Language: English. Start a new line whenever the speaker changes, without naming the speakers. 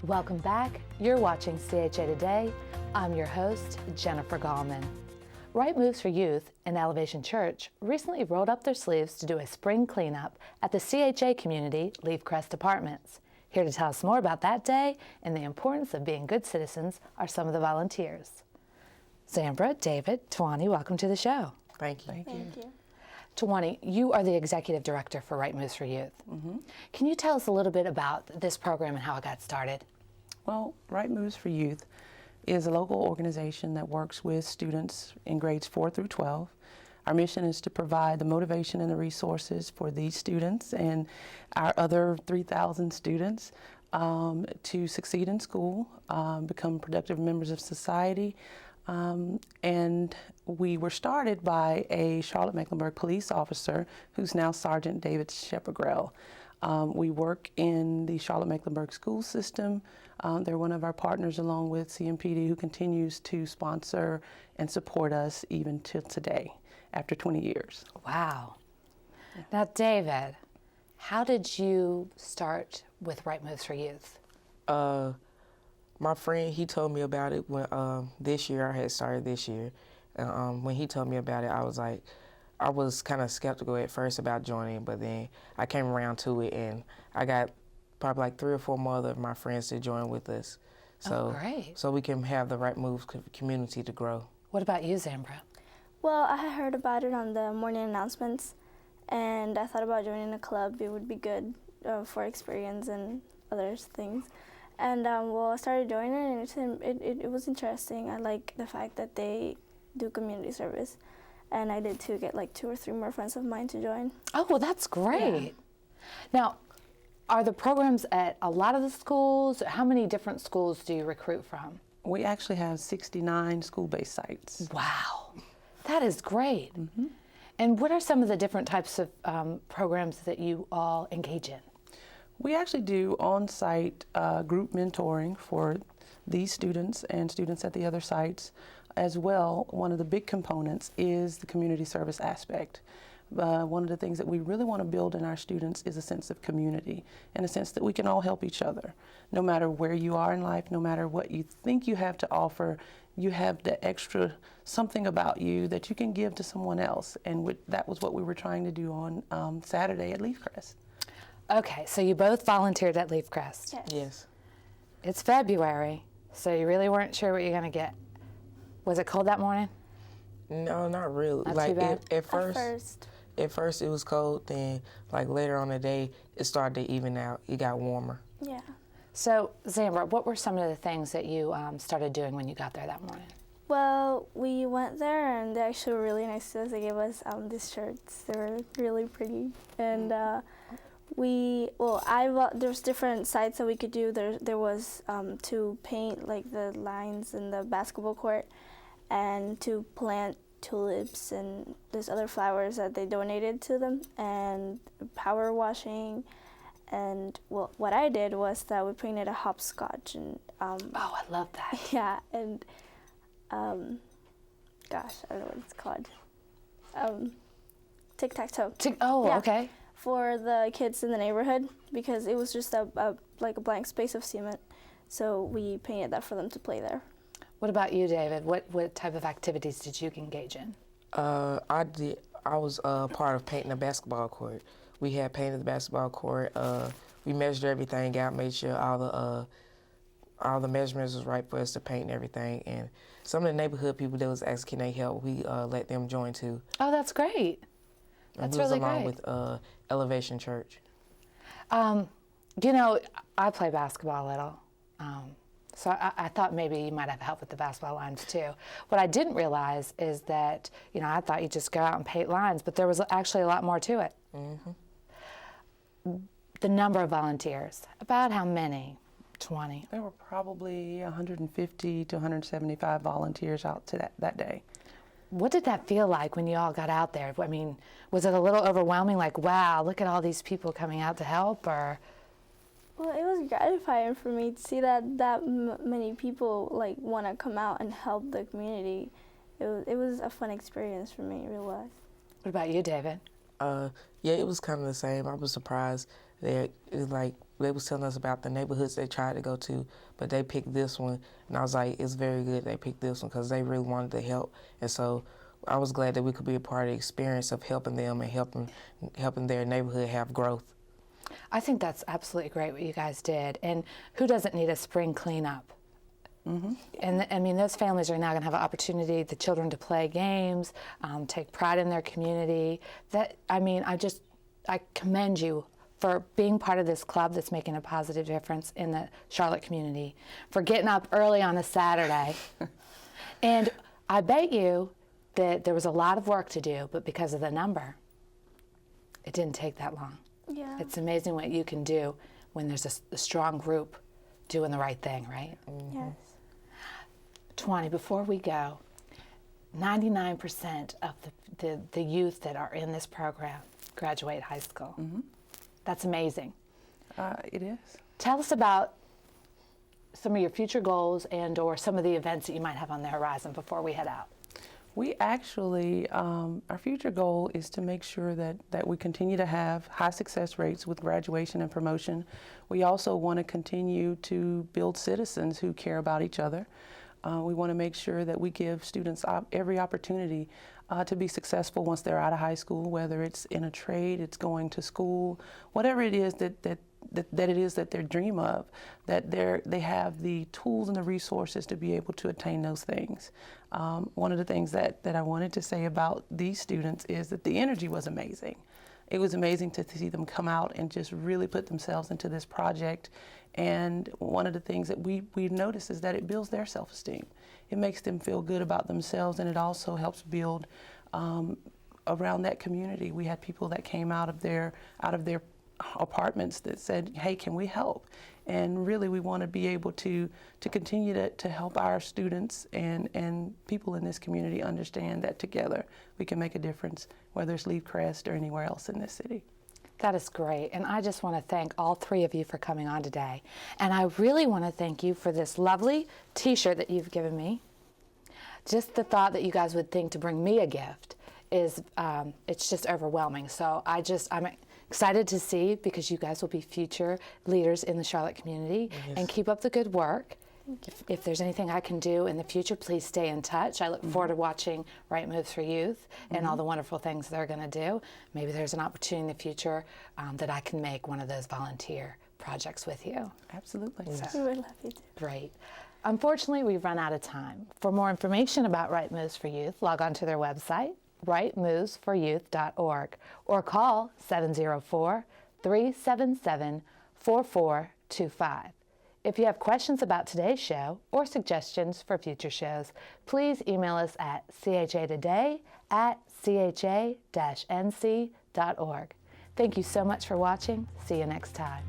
Welcome back. You're watching CHA Today. I'm your host, Jennifer Gallman. Right Moves for Youth and Elevation Church recently rolled up their sleeves to do a spring cleanup at the CHA community Leaf Crest Apartments. Here to tell us more about that day and the importance of being good citizens are some of the volunteers. Zambra, David, Tayuanee, welcome to the show.
Thank you.
Thank you.
Tayuanee, you are the executive director for Right Moves for Youth. Can you tell us a little bit about this program and how it got started?
Well, Right Moves for Youth is a local organization that works with students in grades 4 through 12. Our mission is to provide the motivation and the resources for these students and our other 3,000 students to succeed in school, become productive members of society. And we were started by a Charlotte-Mecklenburg police officer who's now Sergeant David Shepard. We work in the Charlotte-Mecklenburg school system. They're one of our partners along with CMPD who continues to sponsor and support us even till today, after 20 years.
Wow. Yeah. Now, David, how did you start with Right Moves for Youth?
My friend, he told me about it when this year, I had started this year. When he told me about it, I was kind of skeptical at first about joining, but then I came around to it and I got probably like 3 or 4 more of my friends to join with us. So,
great.
So we can have the Right Moves community to grow.
What about you, Zambra?
Well, I had heard about it on the morning announcements, and I thought about joining a club. It would be good for experience and other things. And well, I started joining it, and it was interesting. I like the fact that they do community service, and I did too get like 2 or 3 more friends of mine to join.
Oh, well, that's great. Yeah. Now, are the programs at a lot of the schools? How many different schools do you recruit from?
We actually have 69 school-based sites.
Wow, that is great. And what are some of the different types of programs that you all engage in?
We actually do on-site group mentoring for these students and students at the other sites. As well, one of the big components is the community service aspect. One of the things that we really want to build in our students is a sense of community, and a sense that we can all help each other. No matter where you are in life, no matter what you think you have to offer, you have the extra something about you that you can give to someone else. And that was what we were trying to do on Saturday at Leaf Crest.
Okay, so you both volunteered at Leaf Crest.
Yes.
It's February, so you really weren't sure what you're going to get. Was it cold that morning?
No, not really.
Not
like
too bad?
At first it was cold, then like later on the day it started to even out. It got warmer.
Yeah.
So, Zambra, what were some of the things that you started doing when you got there that morning?
Well, we went there, and they actually were really nice to us. They gave us these shirts. They were really pretty, and there's different sites that we could do. There was to paint like the lines in the basketball court, and to plant tulips and there's other flowers that they donated to them, and power washing. And well, what I did was that we painted a hopscotch, and
oh, I love that.
Yeah, and gosh, I don't know what it's called. Tic-tac-toe. Yeah.
Okay.
For the kids in the neighborhood, because it was just a blank space of cement, so we painted that for them to play there.
What about you, David? What type of activities did you engage in?
I was part of painting a basketball court. We had painted the basketball court. We measured everything out, made sure all the measurements was right for us to paint and everything. And some of the neighborhood people that was asking they help, we let them join too.
Oh, that's great. That's really great.
Along with Elevation Church.
You know, I play basketball a little. So I thought maybe you might have help with the basketball lines too. What I didn't realize is that, you know, I thought you'd just go out and paint lines, but there was actually a lot more to it. The number of volunteers, about how many? 20?
There were probably 150 to 175 volunteers out to that day.
What did that feel like when you all got out there? I mean, was it a little overwhelming, like, wow, look at all these people coming out to help, or?
Well, it was gratifying for me to see that many people like want to come out and help the community. It was a fun experience for me. It really was.
What about you, David?
Yeah, it was kind of the same. I was surprised It was like they was telling us about the neighborhoods they tried to go to, but they picked this one, and I was like, it's very good they picked this one because they really wanted to help, and so I was glad that we could be a part of the experience of helping them and helping their neighborhood have growth.
I think that's absolutely great what you guys did. And who doesn't need a spring cleanup? Mm-hmm. And I mean, those families are now going to have an opportunity, the children to play games, take pride in their community. I commend you for being part of this club that's making a positive difference in the Charlotte community, for getting up early on a Saturday. And I bet you that there was a lot of work to do, but because of the number, it didn't take that long.
Yeah.
It's amazing what you can do when there's a strong group doing the right thing, right?
Mm-hmm. Yes.
Tayuanee, before we go, 99% of the youth that are in this program graduate high school. Mm-hmm. That's amazing.
It is.
Tell us about some of your future goals and or some of the events that you might have on the horizon before we head out.
We actually, our future goal is to make sure that we continue to have high success rates with graduation and promotion. We also want to continue to build citizens who care about each other. We want to make sure that we give students every opportunity to be successful once they're out of high school, whether it's in a trade, it's going to school, whatever it is that it is that they dream of, that they have the tools and the resources to be able to attain those things. One of the things that I wanted to say about these students is that the energy was amazing. It was amazing to see them come out and just really put themselves into this project. And one of the things that we noticed is that it builds their self-esteem. It makes them feel good about themselves, and it also helps build around that community. We had people that came out of their apartments that said, hey, can we help? And really we want to be able to continue to help our students and people in this community understand that together we can make a difference, whether it's Lee Crest or anywhere else in this city.
That is great, and I just want to thank all three of you for coming on today. And I really want to thank you for this lovely t-shirt that you've given me. Just the thought that you guys would think to bring me a gift is, it's just overwhelming. So I'm excited to see, because you guys will be future leaders in the Charlotte community. Yes. And keep up the good work. If there's anything I can do in the future, please stay in touch. I look forward to watching Right Moves for Youth and all the wonderful things they're going to do. Maybe there's an opportunity in the future that I can make one of those volunteer projects with you.
Absolutely.
Yes. We would love you to.
Great. Unfortunately, we've run out of time. For more information about Right Moves for Youth, log on to their website, rightmovesforyouth.org, or call 704-377-4425. If you have questions about today's show or suggestions for future shows, please email us at chatoday@cha-nc.org. Thank you so much for watching. See you next time.